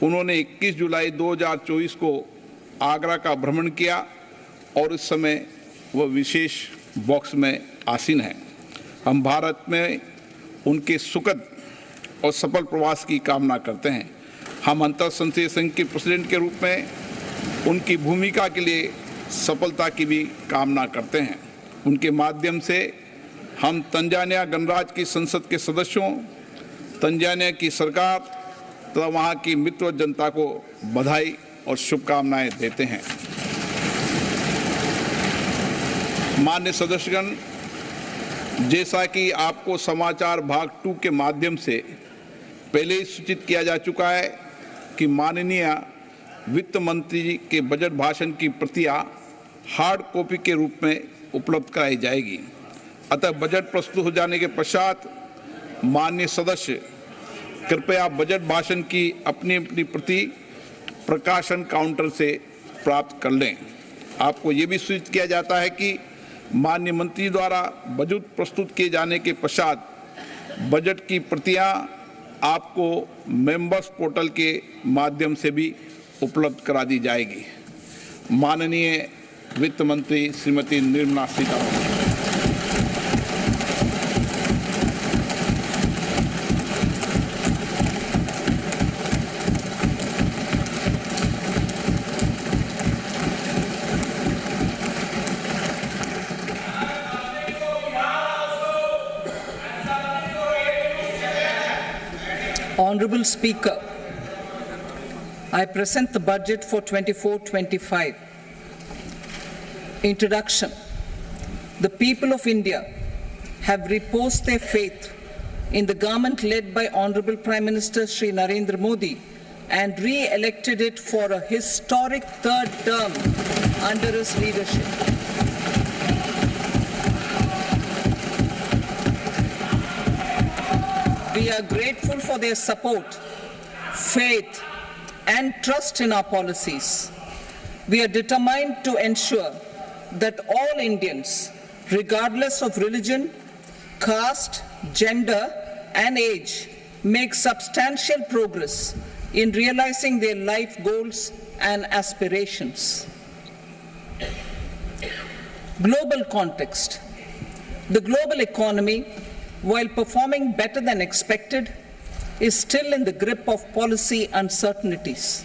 उन्होंने 21 जुलाई 2024 को आगरा का भ्रमण किया और इस समय वह विशेष बॉक्स में आसीन हैं। हम भारत में उनके सुखद और सफल प्रवास की कामना करते हैं। हम अंतर्संघीय संघ के प्रेसिडेंट के रूप में उनकी भूमिका के लिए सफलता की भी कामना करते हैं। उनके माध्यम से हम तंजानिया गणराज्य की संसद के सदस्यों, तंजानिया की सरकार तथा वहाँ की मित्र जनता को बधाई और शुभकामनाएं देते हैं। माननीय सदस्यगण, जैसा कि आपको समाचार भाग 2 के माध्यम से पहले ही सूचित किया जा चुका है कि माननीय वित्त मंत्री जी के बजट भाषण की प्रतियां हार्ड कॉपी के रूप में उपलब्ध कराई जाएगी। अतः बजट प्रस्तुत हो जाने के पश्चात माननीय सदस्य कृपया बजट भाषण की अपनी अपनी प्रति प्रकाशन काउंटर से प्राप्त कर लें। आपको ये भी सूचित किया जाता है कि माननीय मंत्री द्वारा बजट प्रस्तुत किए जाने के पश्चात बजट की प्रतियां आपको मेंबर्स पोर्टल के माध्यम से भी उपलब्ध करा दी जाएगी। माननीय वित्त मंत्री Shrimati Nirmala Sitharaman. Honorable Speaker, I present the budget for 24-25. Introduction. The people of India have reposed their faith in the government led by Honorable Prime Minister Shri Narendra Modi and re-elected it for a historic third term under his leadership. We are grateful for their support, faith, and trust in our policies. We are determined to ensure that all Indians, regardless of religion, caste, gender, and age, make substantial progress in realizing their life goals and aspirations. Global context. The global economy, while performing better than expected, is still in the grip of policy uncertainties.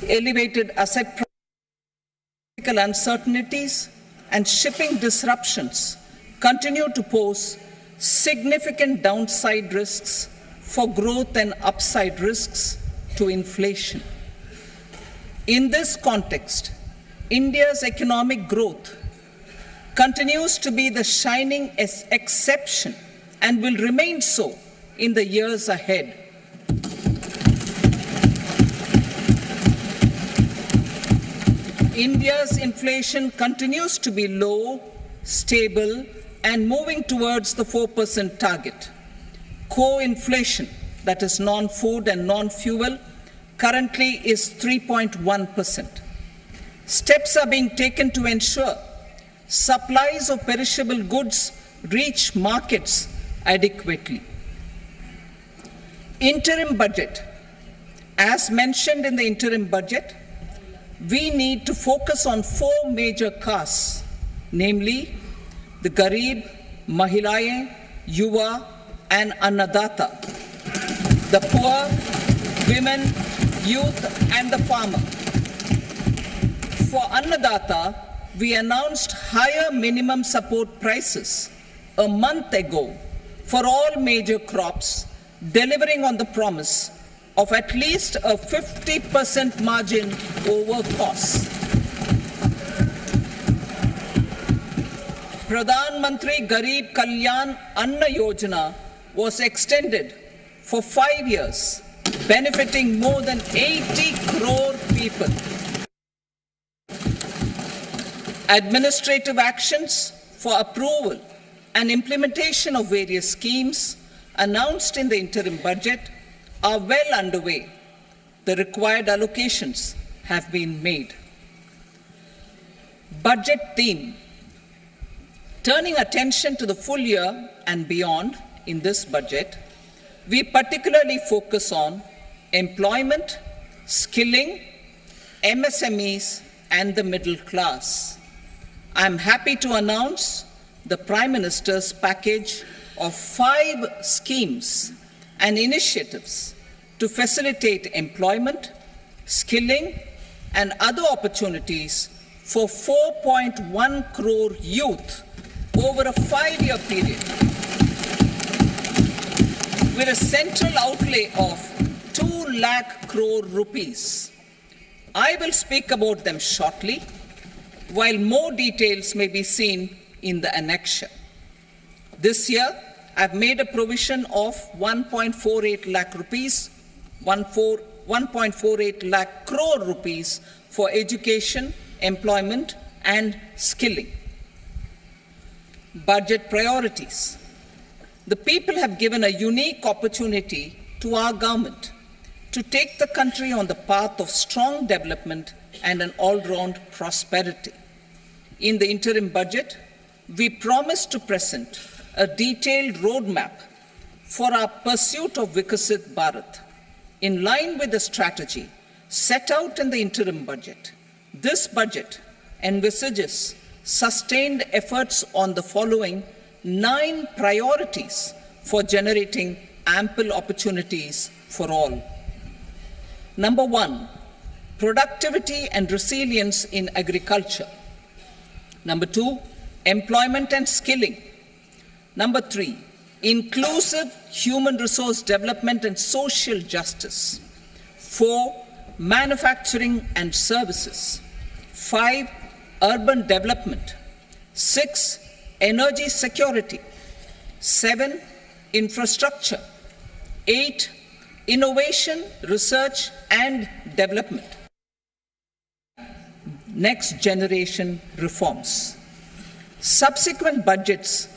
Elevated asset prices, uncertainties, and shipping disruptions continue to pose significant downside risks for growth and upside risks to inflation. In this context, India's economic growth continues to be the shining exception and will remain so in the years ahead. India's inflation continues to be low, stable, and moving towards the 4% target. Core inflation, that is non-food and non-fuel, currently is 3.1%. Steps are being taken to ensure supplies of perishable goods reach markets adequately. Interim budget. As mentioned in the interim budget, we need to focus on 4 major castes, namely the Garib, Mahilaye, Yuva, and Annadata, the poor, women, youth, and the farmer. For Annadata, we announced higher minimum support prices a month ago for all major crops, delivering on the promise of at least a 50% margin over costs. Pradhan Mantri Garib Kalyan Anna Yojana was extended for 5 years, benefiting more than 80 crore people. Administrative actions for approval and implementation of various schemes announced in the interim budget are well underway. The required allocations have been made. Budget theme. Turning attention to the full year and beyond in this budget, we particularly focus on employment, skilling, MSMEs, and the middle class. I am happy to announce the Prime Minister's package of 5 schemes and initiatives to facilitate employment, skilling, and other opportunities for 4.1 crore youth over a 5-year period, with a central outlay of 2 lakh crore rupees. I will speak about them shortly, while more details may be seen in the annexure. This year, I've made a provision of 1.48 lakh rupees, 1.48 lakh crore rupees for education, employment, and skilling. Budget priorities. The people have given a unique opportunity to our government to take the country on the path of strong development and an all-round prosperity. In the interim budget, we promise to present a detailed roadmap for our pursuit of Vikasit Bharat. In line with the strategy set out in the interim budget, this budget envisages sustained efforts on the following 9 priorities for generating ample opportunities for all. Number 1, productivity and resilience in agriculture. Number 2, employment and skilling. Number 3, inclusive human resource development and social justice. 4, manufacturing and services. 5, urban development. 6, energy security. 7, infrastructure. 8, innovation, research and development. Next generation reforms. Subsequent budgets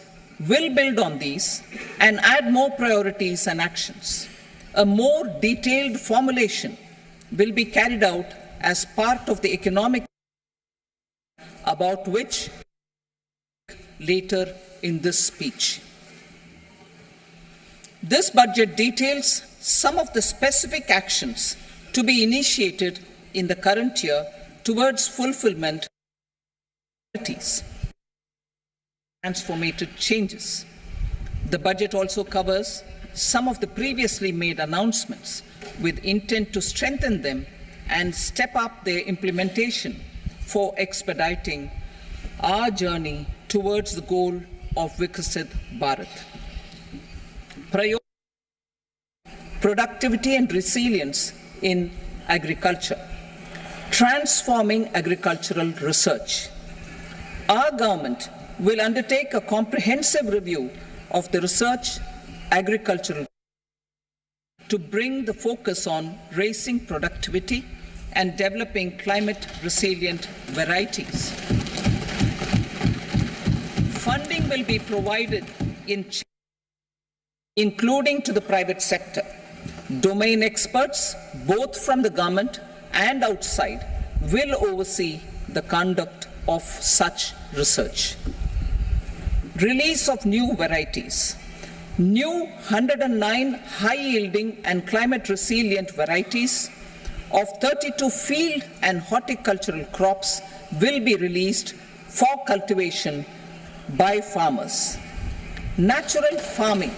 will build on these and add more priorities and actions. A more detailed formulation will be carried out as part of the economic, about which later in this speech. This budget details some of the specific actions to be initiated in the current year towards fulfillment of priorities. Transformative changes. The budget also covers some of the previously made announcements with intent to strengthen them and step up their implementation for expediting our journey towards the goal of Vikasit Bharat. Productivity and resilience in agriculture. Transforming agricultural research. Our government will undertake a comprehensive review of the research agricultural to bring the focus on raising productivity and developing climate-resilient varieties. Funding will be provided including to the private sector. Domain experts, both from the government and outside, will oversee the conduct of such research. Release of new varieties. New 109 high-yielding and climate-resilient varieties of 32 field and horticultural crops will be released for cultivation by farmers. Natural farming.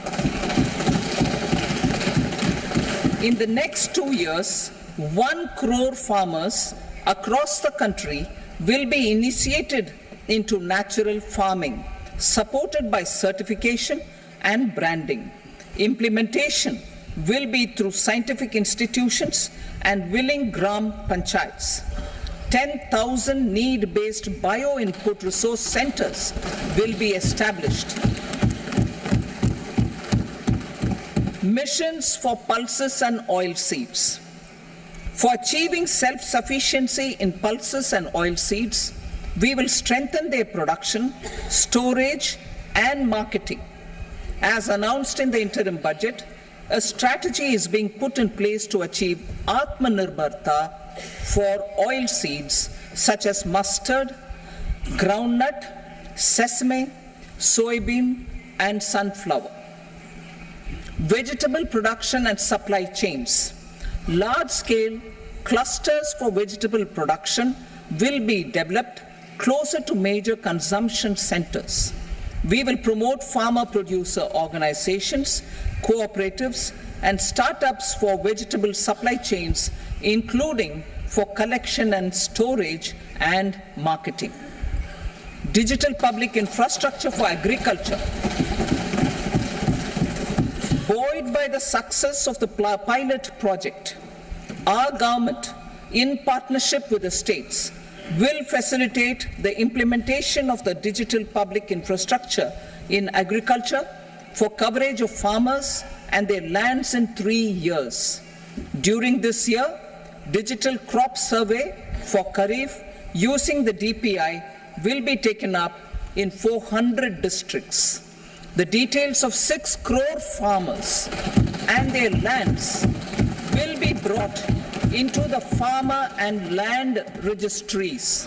In the next 2 years, 1 crore farmers across the country will be initiated into natural farming, supported by certification and branding. Implementation will be through scientific institutions and willing gram panchayats. 10,000 need-based bio-input resource centers will be established. Missions for pulses and oil seeds. For achieving self-sufficiency in pulses and oil seeds, we will strengthen their production, storage, and marketing. As announced in the interim budget, a strategy is being put in place to achieve Atmanirbharta for oil seeds such as mustard, groundnut, sesame, soybean, and sunflower. Vegetable production and supply chains. large-scale clusters for vegetable production will be developed closer to major consumption centers. We will promote farmer-producer organizations, cooperatives, and startups for vegetable supply chains, including for collection and storage and marketing. Digital public infrastructure for agriculture. Buoyed by the success of the pilot project, our government, in partnership with the states, will facilitate the implementation of the digital public infrastructure in agriculture for coverage of farmers and their lands in 3 years. During this year, digital crop survey for Kharif using the DPI will be taken up in 400 districts. The details of 6 crore farmers and their lands will be brought into the farmer and land registries.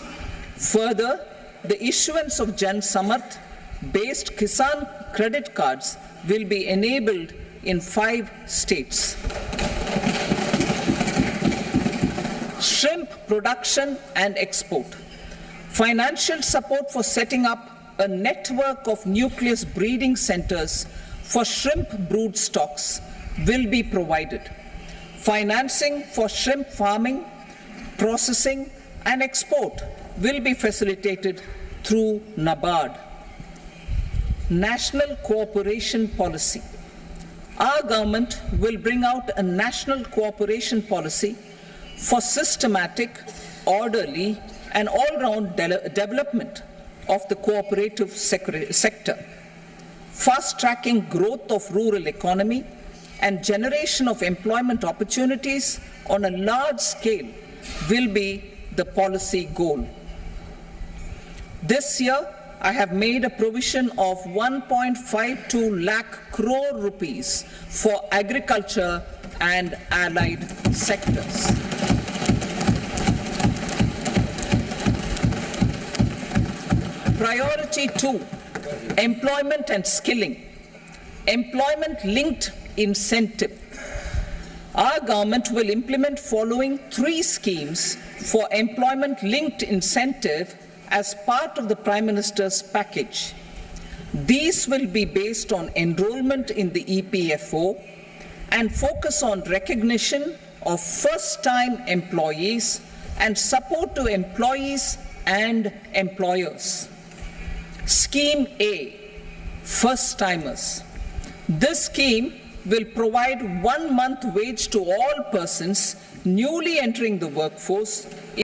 Further, the issuance of Jan Samarth based Kisan credit cards will be enabled in 5 states. Shrimp production and export. Financial support for setting up a network of nucleus breeding centers for shrimp brood stocks will be provided. Financing for shrimp farming, processing, and export will be facilitated through NABARD. National cooperation policy. Our government will bring out a national cooperation policy for systematic, orderly, and all-round development of the cooperative sector, fast-tracking growth of rural economy and generation of employment opportunities on a large scale will be the policy goal. This year, I have made a provision of 1.52 lakh crore rupees for agriculture and allied sectors. Priority 2, employment and skilling. Employment-linked incentive. Our government will implement following 3 schemes for employment-linked incentive as part of the Prime Minister's package. These will be based on enrollment in the EPFO and focus on recognition of first-time employees and support to employees and employers. Scheme A, first-timers. This scheme will provide 1 month wage to all persons newly entering the workforce